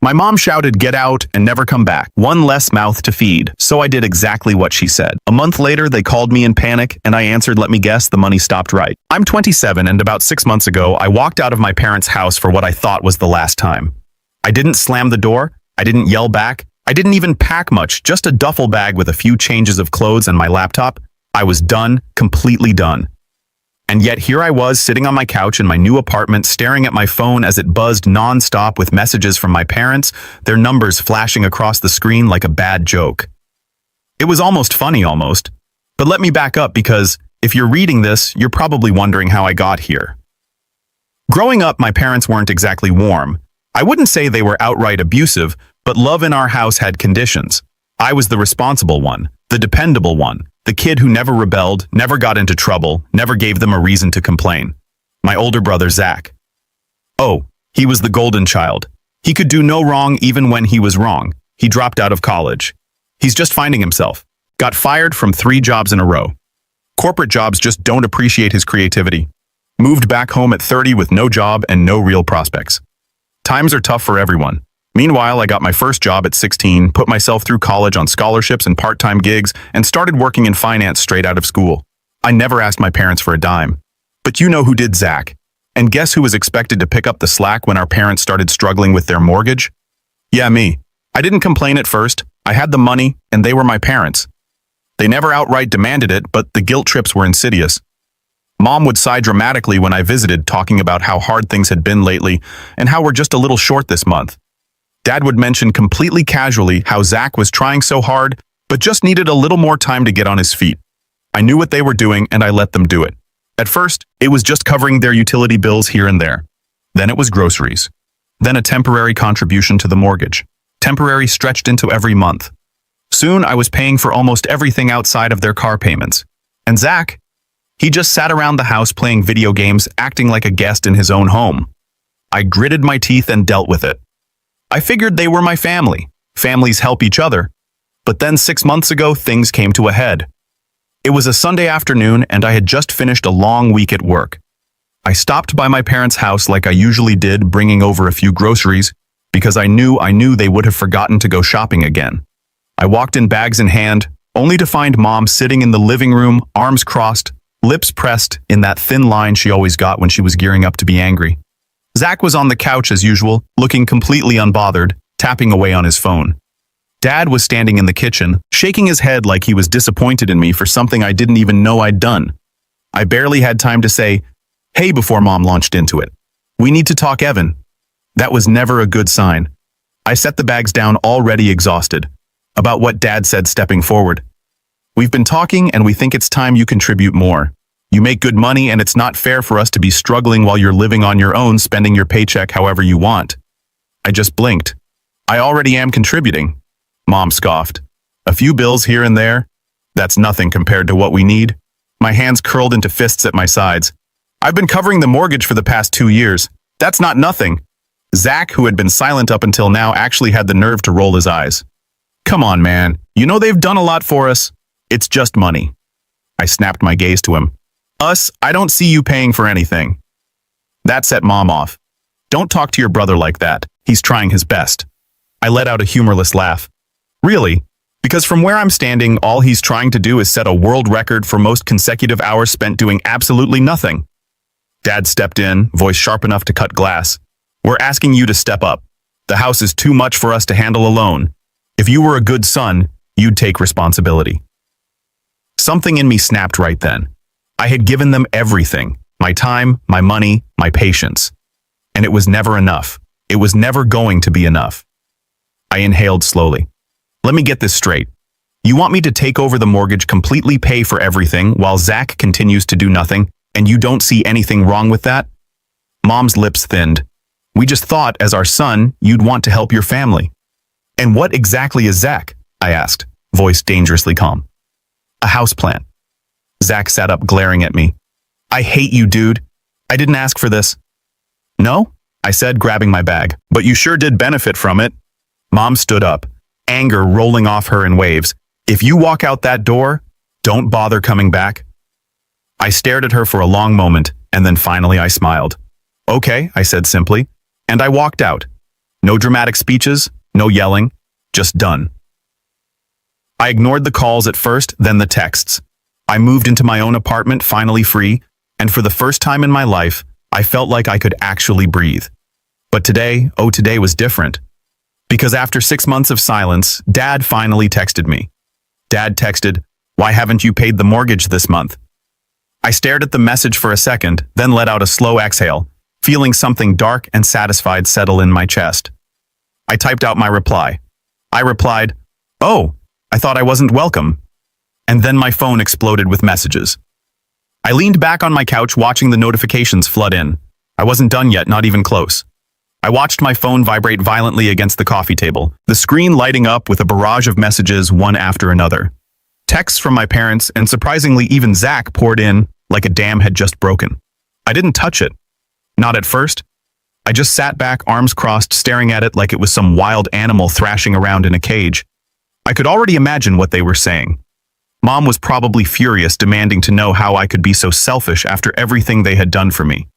My mom shouted, "Get out and never come back." One less mouth to feed. So I did exactly what she said. A month later, they called me in panic, and I answered, "Let me guess, the money stopped right." I'm 27, and about 6 months ago, I walked out of my parents' house for what I thought was the last time. I didn't slam the door. I didn't yell back. I didn't even pack much, just a duffel bag with a few changes of clothes and my laptop. I was done, completely done. And yet here I was sitting on my couch in my new apartment, staring at my phone as it buzzed non-stop with messages from my parents, their numbers flashing across the screen like a bad joke. It was almost funny, almost. But let me back up because if you're reading this, you're probably wondering how I got here. Growing up, my parents weren't exactly warm. I wouldn't say they were outright abusive, but love in our house had conditions. I was the responsible one, the dependable one. The kid who never rebelled, never got into trouble, never gave them a reason to complain. My older brother, Zach. Oh, he was the golden child. He could do no wrong even when he was wrong. He dropped out of college. He's just finding himself. Got fired from 3 jobs in a row. Corporate jobs just don't appreciate his creativity. Moved back home at 30 with no job and no real prospects. Times are tough for everyone. Meanwhile, I got my first job at 16, put myself through college on scholarships and part-time gigs, and started working in finance straight out of school. I never asked my parents for a dime. But you know who did, Zach. And guess who was expected to pick up the slack when our parents started struggling with their mortgage? Yeah, me. I didn't complain at first. I had the money, and they were my parents. They never outright demanded it, but the guilt trips were insidious. Mom would sigh dramatically when I visited, talking about how hard things had been lately and how we're just a little short this month. Dad would mention completely casually how Zach was trying so hard, but just needed a little more time to get on his feet. I knew what they were doing, and I let them do it. At first, it was just covering their utility bills here and there. Then it was groceries. Then a temporary contribution to the mortgage. Temporary stretched into every month. Soon, I was paying for almost everything outside of their car payments. And Zach, he just sat around the house playing video games, acting like a guest in his own home. I gritted my teeth and dealt with it. I figured they were my family. Families help each other. But then 6 months ago, things came to a head. It was a Sunday afternoon, and I had just finished a long week at work. I stopped by my parents' house like I usually did, bringing over a few groceries, because I knew they would have forgotten to go shopping again. I walked in bags in hand, only to find Mom sitting in the living room, arms crossed, lips pressed in that thin line she always got when she was gearing up to be angry. Zach was on the couch as usual, looking completely unbothered, tapping away on his phone. Dad was standing in the kitchen, shaking his head like he was disappointed in me for something I didn't even know I'd done. I barely had time to say, "Hey," before Mom launched into it. "We need to talk, Evan." That was never a good sign. I set the bags down, already exhausted. About what Dad said, stepping forward. "We've been talking, and we think it's time you contribute more. You make good money, and it's not fair for us to be struggling while you're living on your own, spending your paycheck however you want." I just blinked. "I already am contributing." Mom scoffed. "A few bills here and there? That's nothing compared to what we need." My hands curled into fists at my sides. "I've been covering the mortgage for the past 2 years. That's not nothing." Zach, who had been silent up until now, actually had the nerve to roll his eyes. "Come on, man. You know they've done a lot for us. It's just money." I snapped my gaze to him. "Us, I don't see you paying for anything." That set Mom off. "Don't talk to your brother like that. He's trying his best." I let out a humorless laugh. "Really? Because from where I'm standing, all he's trying to do is set a world record for most consecutive hours spent doing absolutely nothing." Dad stepped in, voice sharp enough to cut glass. "We're asking you to step up. The house is too much for us to handle alone. If you were a good son, you'd take responsibility." Something in me snapped right then. I had given them everything, my time, my money, my patience. And it was never enough. It was never going to be enough. I inhaled slowly. "Let me get this straight. You want me to take over the mortgage, completely pay for everything, while Zach continues to do nothing, and you don't see anything wrong with that?" Mom's lips thinned. "We just thought, as our son, you'd want to help your family." "And what exactly is Zach?" I asked, voice dangerously calm. "A houseplant." Zach sat up, glaring at me. "I hate you, dude. I didn't ask for this." "No?" I said, grabbing my bag. "But you sure did benefit from it." Mom stood up, anger rolling off her in waves. "If you walk out that door, don't bother coming back." I stared at her for a long moment, and then finally I smiled. "Okay," I said simply, and I walked out. No dramatic speeches, no yelling, just done. I ignored the calls at first, then the texts. I moved into my own apartment, finally free, and for the first time in my life, I felt like I could actually breathe. But today, oh, today was different. Because after 6 months of silence, Dad finally texted me. Dad texted, "Why haven't you paid the mortgage this month?" I stared at the message for a second, then let out a slow exhale, feeling something dark and satisfied settle in my chest. I typed out my reply. I replied, "Oh, I thought I wasn't welcome." And then my phone exploded with messages. I leaned back on my couch watching the notifications flood in. I wasn't done yet, not even close. I watched my phone vibrate violently against the coffee table, the screen lighting up with a barrage of messages one after another. Texts from my parents, and surprisingly even Zach, poured in like a dam had just broken. I didn't touch it. Not at first. I just sat back, arms crossed, staring at it like it was some wild animal thrashing around in a cage. I could already imagine what they were saying. Mom was probably furious, demanding to know how I could be so selfish after everything they had done for me.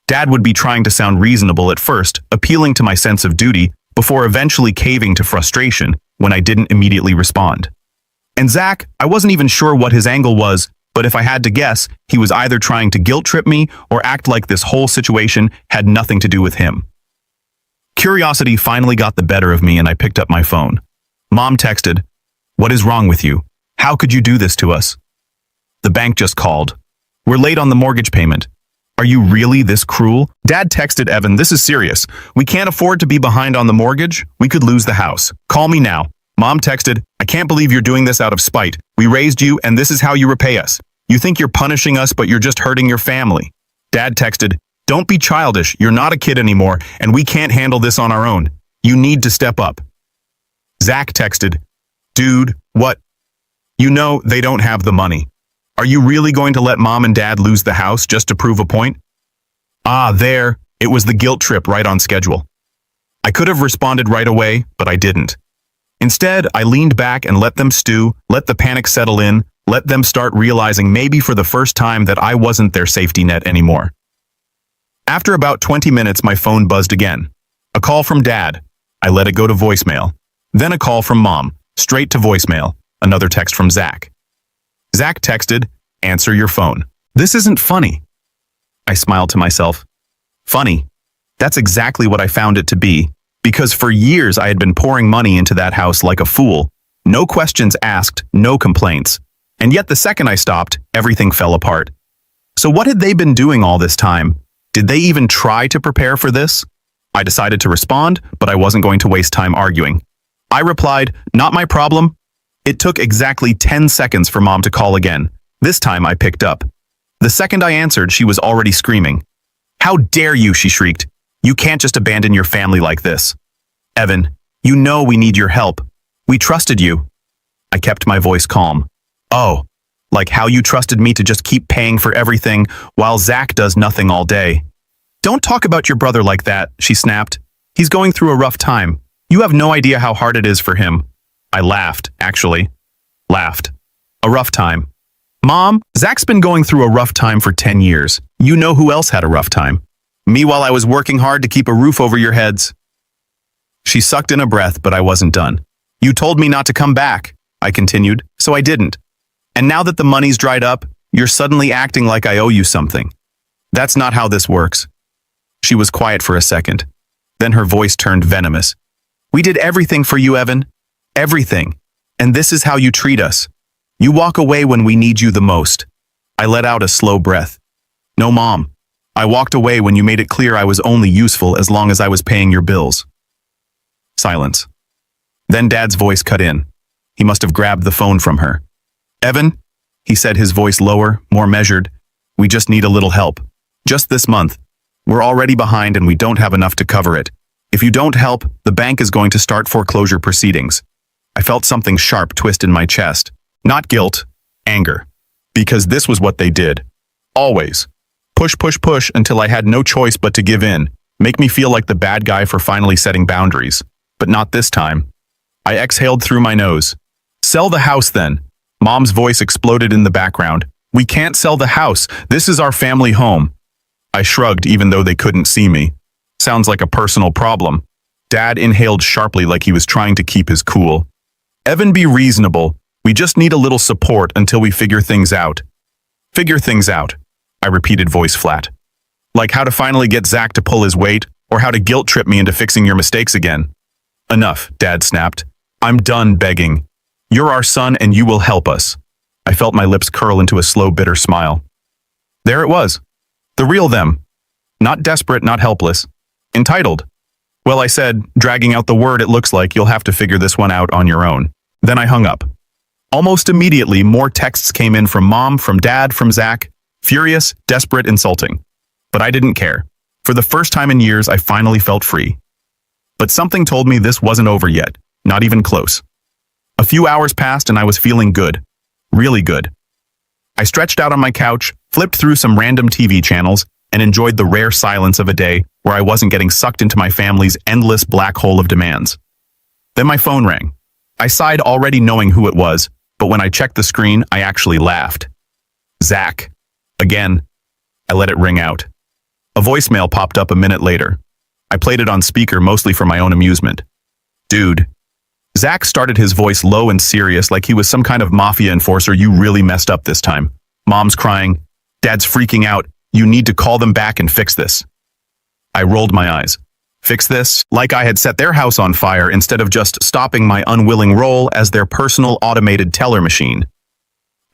Dad would be trying to sound reasonable at first, appealing to my sense of duty, before eventually caving to frustration when I didn't immediately respond. And Zach, I wasn't even sure what his angle was, but if I had to guess, he was either trying to guilt trip me or act like this whole situation had nothing to do with him. Curiosity finally got the better of me and I picked up my phone. Mom texted, "What is wrong with you? How could you do this to us?" "The bank just called. We're late on the mortgage payment." "Are you really this cruel?" Dad texted Evan, "This is serious. We can't afford to be behind on the mortgage. We could lose the house. Call me now." Mom texted, "I can't believe you're doing this out of spite. We raised you and this is how you repay us. You think you're punishing us, but you're just hurting your family." Dad texted, "Don't be childish. You're not a kid anymore, and we can't handle this on our own. You need to step up." Zach texted, "Dude, what? You know they don't have the money. Are you really going to let Mom and Dad lose the house just to prove a point?" There. It was the guilt trip right on schedule. I could have responded right away, but I didn't. Instead, I leaned back and let them stew, let the panic settle in, let them start realizing maybe for the first time that I wasn't their safety net anymore. After about 20 minutes, my phone buzzed again. A call from Dad. I let it go to voicemail. Then a call from Mom, straight to voicemail. Another text from Zach. Zach texted, "Answer your phone." "This isn't funny." I smiled to myself. Funny. That's exactly what I found it to be, because for years I had been pouring money into that house like a fool. No questions asked, no complaints. And yet the second I stopped, everything fell apart. So what had they been doing all this time? Did they even try to prepare for this? I decided to respond, but I wasn't going to waste time arguing. I replied, "Not my problem." It took exactly 10 seconds for Mom to call again. This time I picked up. The second I answered, she was already screaming. "How dare you," she shrieked. "You can't just abandon your family like this. Evan, you know we need your help. We trusted you." I kept my voice calm. "Oh, like how you trusted me to just keep paying for everything while Zach does nothing all day." "Don't talk about your brother like that," she snapped. "He's going through a rough time. You have no idea how hard it is for him." I laughed, actually. Laughed. "A rough time. Mom, Zach's been going through a rough time for 10 years. You know who else had a rough time? Me while I was working hard to keep a roof over your heads." She sucked in a breath, but I wasn't done. "You told me not to come back," I continued, "so I didn't. And now that the money's dried up, you're suddenly acting like I owe you something. That's not how this works." She was quiet for a second. Then her voice turned venomous. "We did everything for you, Evan. Everything. And this is how you treat us. You walk away when we need you the most." I let out a slow breath. "No, Mom. I walked away when you made it clear I was only useful as long as I was paying your bills." Silence. Then Dad's voice cut in. He must have grabbed the phone from her. "Evan," he said, his voice lower, more measured, "we just need a little help. Just this month. We're already behind and we don't have enough to cover it. If you don't help, the bank is going to start foreclosure proceedings." I felt something sharp twist in my chest. Not guilt, anger. Because this was what they did. Always. Push, push, push until I had no choice but to give in. Make me feel like the bad guy for finally setting boundaries. But not this time. I exhaled through my nose. "Sell the house then." Mom's voice exploded in the background. "We can't sell the house. This is our family home." I shrugged even though they couldn't see me. Sounds like a personal problem. Dad inhaled sharply like he was trying to keep his cool. Evan, be reasonable. We just need a little support until we figure things out. Figure things out, I repeated, voice flat. Like how to finally get Zach to pull his weight, or how to guilt trip me into fixing your mistakes again. Enough, Dad snapped. I'm done begging. You're our son and you will help us. I felt my lips curl into a slow, bitter smile. There it was. The real them. Not desperate, not helpless. Entitled. Well, I said, dragging out the word, it looks like you'll have to figure this one out on your own. Then I hung up. Almost immediately, more texts came in from Mom, from Dad, from Zach. Furious, desperate, insulting. But I didn't care. For the first time in years, I finally felt free. But something told me this wasn't over yet. Not even close. A few hours passed and I was feeling good. Really good. I stretched out on my couch, flipped through some random TV channels, and enjoyed the rare silence of a day where I wasn't getting sucked into my family's endless black hole of demands. Then my phone rang. I sighed, already knowing who it was, but when I checked the screen, I actually laughed. Zach. Again. I let it ring out. A voicemail popped up a minute later. I played it on speaker mostly for my own amusement. Dude. Zach started, his voice low and serious like he was some kind of mafia enforcer. You really messed up this time. Mom's crying. Dad's freaking out. You need to call them back and fix this. I rolled my eyes. Fix this? Like I had set their house on fire instead of just stopping my unwilling role as their personal automated teller machine.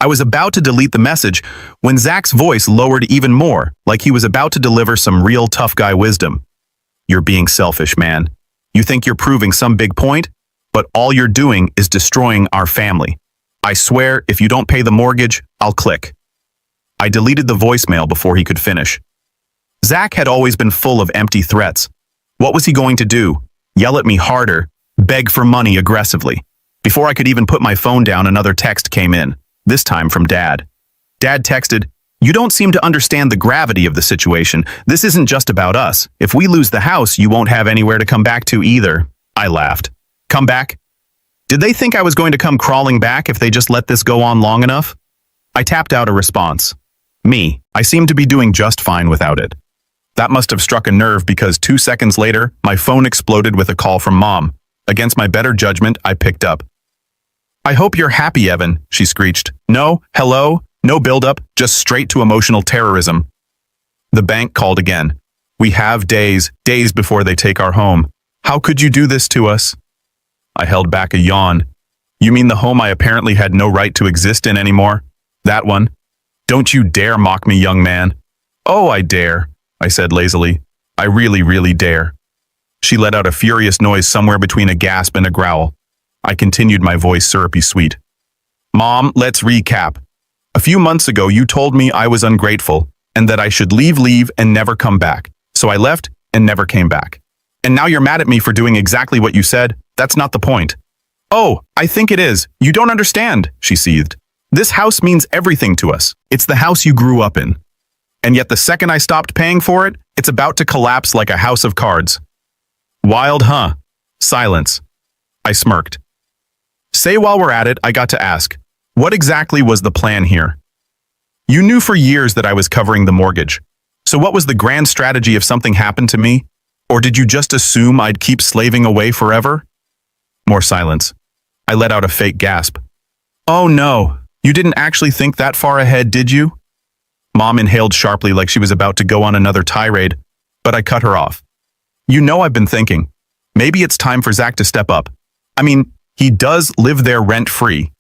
I was about to delete the message when Zach's voice lowered even more, like he was about to deliver some real tough guy wisdom. You're being selfish, man. You think you're proving some big point, but all you're doing is destroying our family. I swear, if you don't pay the mortgage, I'll click. I deleted the voicemail before he could finish. Zach had always been full of empty threats. What was he going to do? Yell at me harder, beg for money aggressively. Before I could even put my phone down, another text came in, this time from Dad. Dad texted, "You don't seem to understand the gravity of the situation. This isn't just about us. If we lose the house, you won't have anywhere to come back to either." I laughed. Come back? Did they think I was going to come crawling back if they just let this go on long enough? I tapped out a response. Me, I seemed to be doing just fine without it. That must have struck a nerve because 2 seconds later, my phone exploded with a call from Mom. Against my better judgment, I picked up. "I hope you're happy, Evan," she screeched. "No, hello, no build-up, just straight to emotional terrorism." The bank called again. "We have days before they take our home. How could you do this to us?" I held back a yawn. "You mean the home I apparently had no right to exist in anymore? That one? Don't you dare mock me, young man." "Oh, I dare," I said lazily. "I really, really dare." She let out a furious noise somewhere between a gasp and a growl. I continued, my voice syrupy sweet. "Mom, let's recap. A few months ago, you told me I was ungrateful and that I should leave and never come back. So I left and never came back. And now you're mad at me for doing exactly what you said. That's not the point." "Oh, I think it is. You don't understand," she seethed. "This house means everything to us. It's the house you grew up in. And yet the second I stopped paying for it, it's about to collapse like a house of cards." Wild, huh? Silence. I smirked. "Say, while we're at it, I got to ask, what exactly was the plan here? You knew for years that I was covering the mortgage. So what was the grand strategy if something happened to me? Or did you just assume I'd keep slaving away forever?" More silence. I let out a fake gasp. "Oh no, you didn't actually think that far ahead, did you?" Mom inhaled sharply like she was about to go on another tirade, but I cut her off. "You know I've been thinking. Maybe it's time for Zach to step up. I mean, he does live there rent-free.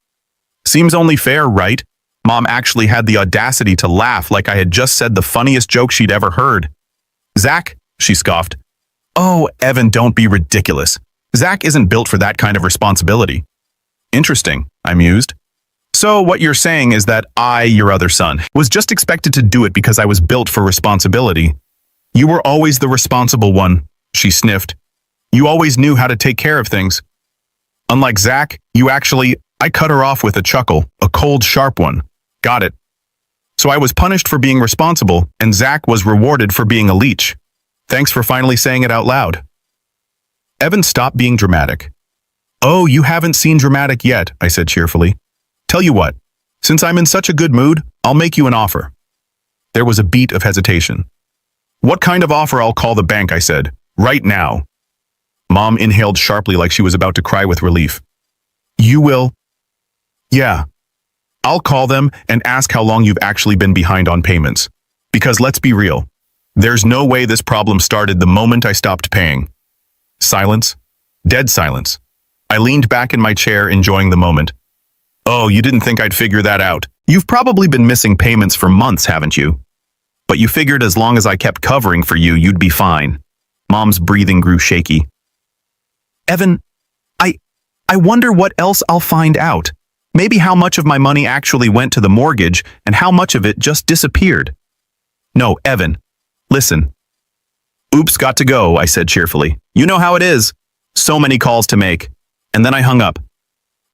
Seems only fair, right?" Mom actually had the audacity to laugh like I had just said the funniest joke she'd ever heard. "Zach," she scoffed. "Oh, Evan, don't be ridiculous. Zach isn't built for that kind of responsibility." "Interesting," I mused. "So what you're saying is that I, your other son, was just expected to do it because I was built for responsibility. You were always the responsible one," she sniffed. "You always knew how to take care of things. Unlike Zach, you actually..." I cut her off with a chuckle, a cold, sharp one. "Got it. So I was punished for being responsible, and Zach was rewarded for being a leech. Thanks for finally saying it out loud." Evan stopped being dramatic. "Oh, you haven't seen dramatic yet," I said cheerfully. "Tell you what, since I'm in such a good mood, I'll make you an offer." There was a beat of hesitation. "What kind of offer?" "I'll call the bank," I said. "Right now." Mom inhaled sharply like she was about to cry with relief. You will? Yeah. I'll call them and ask how long you've actually been behind on payments. Because let's be real, there's no way this problem started the moment I stopped paying. Silence. Dead silence. I leaned back in my chair, enjoying the moment. Oh, you didn't think I'd figure that out. You've probably been missing payments for months, haven't you? But you figured as long as I kept covering for you, you'd be fine. Mom's breathing grew shaky. Evan, I wonder what else I'll find out. Maybe how much of my money actually went to the mortgage and how much of it just disappeared. No, Evan, listen. Oops, got to go, I said cheerfully. You know how it is. So many calls to make. And then I hung up.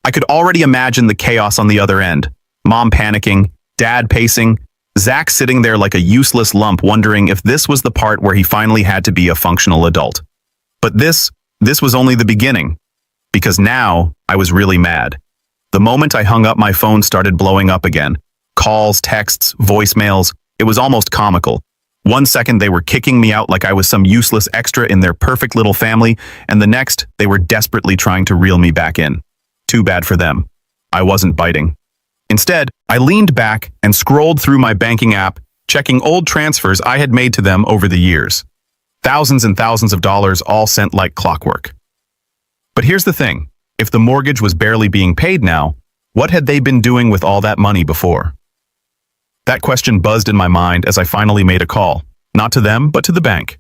I could already imagine the chaos on the other end. Mom panicking, Dad pacing, Zach sitting there like a useless lump wondering if this was the part where he finally had to be a functional adult. But this was only the beginning. Because now, I was really mad. The moment I hung up, my phone started blowing up again. Calls, texts, voicemails. It was almost comical. 1 second they were kicking me out like I was some useless extra in their perfect little family, and the next they were desperately trying to reel me back in. Too bad for them. I wasn't biting. Instead, I leaned back and scrolled through my banking app, checking old transfers I had made to them over the years. Thousands and thousands of dollars all sent like clockwork. But here's the thing. If the mortgage was barely being paid now, what had they been doing with all that money before? That question buzzed in my mind as I finally made a call. Not to them, but to the bank.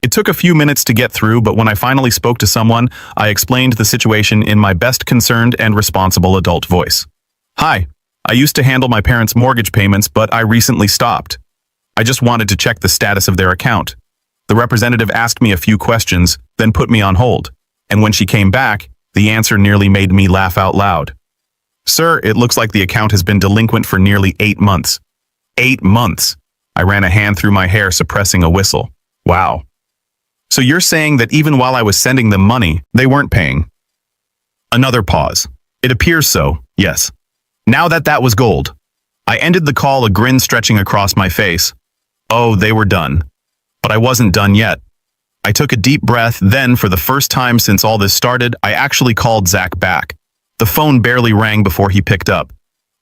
It took a few minutes to get through, but when I finally spoke to someone, I explained the situation in my best concerned and responsible adult voice. Hi, I used to handle my parents' mortgage payments, but I recently stopped. I just wanted to check the status of their account. The representative asked me a few questions, then put me on hold. And when she came back, the answer nearly made me laugh out loud. Sir, it looks like the account has been delinquent for nearly 8 months. 8 months. I ran a hand through my hair, suppressing a whistle. Wow. So you're saying that even while I was sending them money, they weren't paying? Another pause. It appears so, yes. Now that was gold. I ended the call, a grin stretching across my face. Oh, they were done. But I wasn't done yet. I took a deep breath, then, for the first time since all this started, I actually called Zach back. The phone barely rang before he picked up.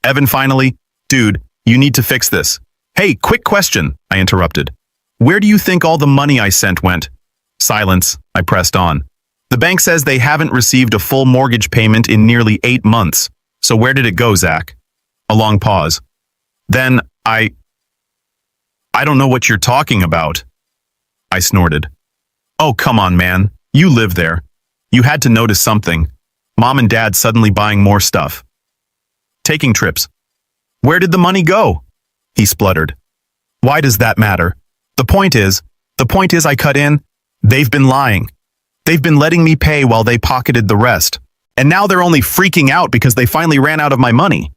Evan, finally. Dude, you need to fix this. Hey, quick question, I interrupted. Where do you think all the money I sent went? Silence, I pressed on. The bank says they haven't received a full mortgage payment in nearly 8 months. So where did it go, Zach? A long pause. Then, I don't know what you're talking about. I snorted. Oh, come on, man. You live there. You had to notice something. Mom and Dad suddenly buying more stuff. Taking trips. Where did the money go? He spluttered. Why does that matter? The point is I cut in. They've been lying. They've been letting me pay while they pocketed the rest. And now they're only freaking out because they finally ran out of my money.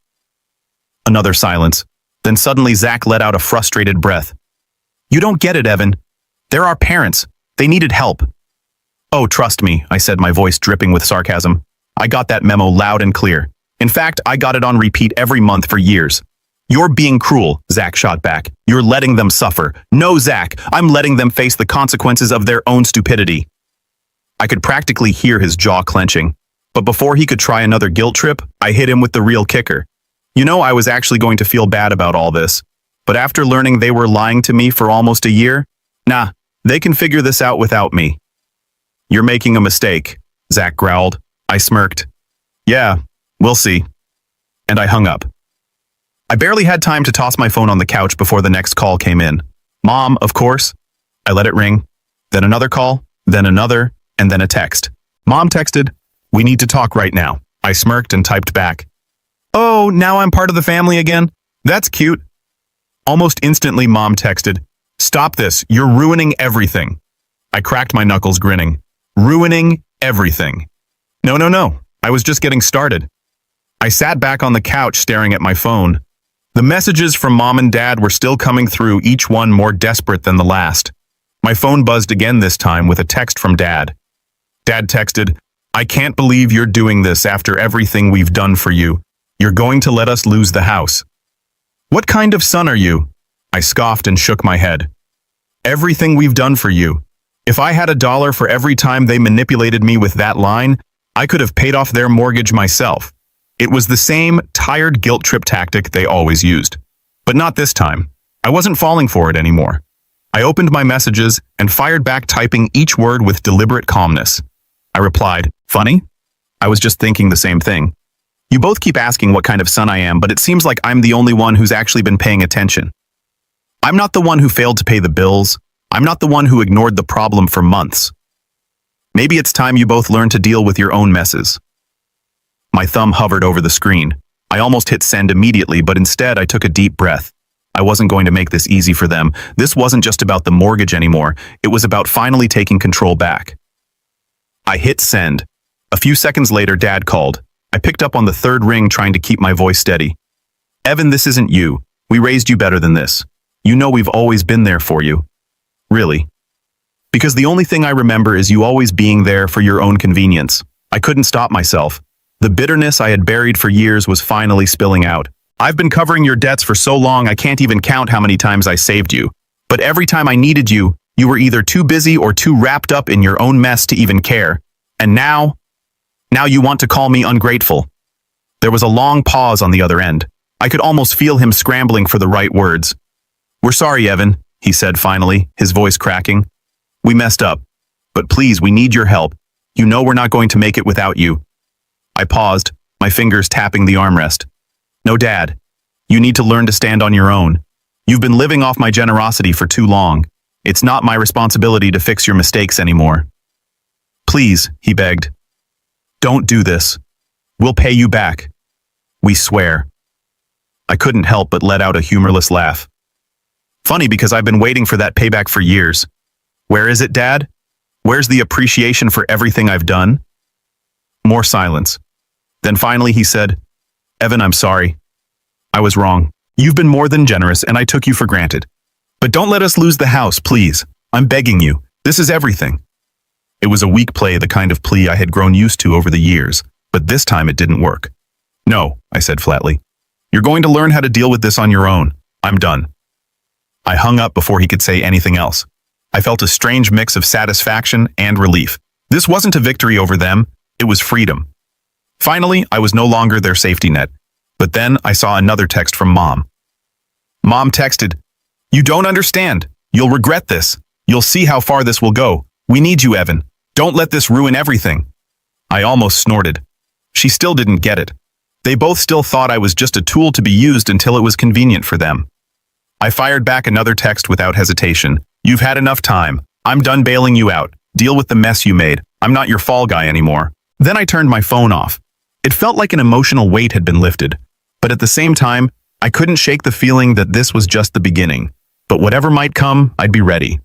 Another silence. Then suddenly Zach let out a frustrated breath. You don't get it, Evan. They're our parents. They needed help. Oh, trust me, I said, my voice dripping with sarcasm. I got that memo loud and clear. In fact, I got it on repeat every month for years. You're being cruel, Zach shot back. You're letting them suffer. No, Zach, I'm letting them face the consequences of their own stupidity. I could practically hear his jaw clenching. But before he could try another guilt trip, I hit him with the real kicker. You know, I was actually going to feel bad about all this. But after learning they were lying to me for almost a year, nah, they can figure this out without me. You're making a mistake, Zach growled. I smirked. Yeah, we'll see. And I hung up. I barely had time to toss my phone on the couch before the next call came in. Mom, of course. I let it ring. Then another call, then another, and then a text. Mom texted, "We need to talk right now." I smirked and typed back, "Oh, now I'm part of the family again? That's cute." Almost instantly, Mom texted, "Stop this, you're ruining everything." I cracked my knuckles, grinning. Ruining everything. No, I was just getting started. I sat back on the couch staring at my phone. The messages from Mom and Dad were still coming through, each one more desperate than the last. My phone buzzed again, this time with a text from Dad. Dad texted, "I can't believe you're doing this after everything we've done for you. You're going to let us lose the house." "What kind of son are you?" I scoffed and shook my head. "Everything we've done for you. If I had $1 for every time they manipulated me with that line, I could have paid off their mortgage myself. It was the same tired guilt trip tactic they always used. But not this time. I wasn't falling for it anymore. I opened my messages and fired back, typing each word with deliberate calmness. I replied, "Funny? I was just thinking the same thing. You both keep asking what kind of son I am, but it seems like I'm the only one who's actually been paying attention. I'm not the one who failed to pay the bills. I'm not the one who ignored the problem for months. Maybe it's time you both learn to deal with your own messes." My thumb hovered over the screen. I almost hit send immediately, but instead I took a deep breath. I wasn't going to make this easy for them. This wasn't just about the mortgage anymore. It was about finally taking control back. I hit send. A few seconds later, Dad called. I picked up on the third ring, trying to keep my voice steady. "Evan, this isn't you. We raised you better than this. You know we've always been there for you." "Really?" "Because the only thing I remember is you always being there for your own convenience." I couldn't stop myself. The bitterness I had buried for years was finally spilling out. "I've been covering your debts for so long I can't even count how many times I saved you. But every time I needed you, you were either too busy or too wrapped up in your own mess to even care. And now you want to call me ungrateful." There was a long pause on the other end. I could almost feel him scrambling for the right words. "We're sorry, Evan," he said finally, his voice cracking. "We messed up. But please, we need your help. You know we're not going to make it without you." I paused, my fingers tapping the armrest. "No, Dad. You need to learn to stand on your own. You've been living off my generosity for too long. It's not my responsibility to fix your mistakes anymore." "Please," he begged. "Don't do this. We'll pay you back. We swear." I couldn't help but let out a humorless laugh. "Funny, because I've been waiting for that payback for years. Where is it, Dad? Where's the appreciation for everything I've done?" More silence. Then finally he said, "Evan, I'm sorry. I was wrong. You've been more than generous, and I took you for granted. But don't let us lose the house, please. I'm begging you. This is everything." It was a weak play, the kind of plea I had grown used to over the years, but this time it didn't work. "No," I said flatly. "You're going to learn how to deal with this on your own. I'm done." I hung up before he could say anything else. I felt a strange mix of satisfaction and relief. This wasn't a victory over them, it was freedom. Finally, I was no longer their safety net. But then I saw another text from Mom. Mom texted, "You don't understand. You'll regret this. You'll see how far this will go. We need you, Evan. Don't let this ruin everything." I almost snorted. She still didn't get it. They both still thought I was just a tool to be used until it was convenient for them. I fired back another text without hesitation. "You've had enough time. I'm done bailing you out. Deal with the mess you made. I'm not your fall guy anymore." Then I turned my phone off. It felt like an emotional weight had been lifted. But at the same time, I couldn't shake the feeling that this was just the beginning. But whatever might come, I'd be ready.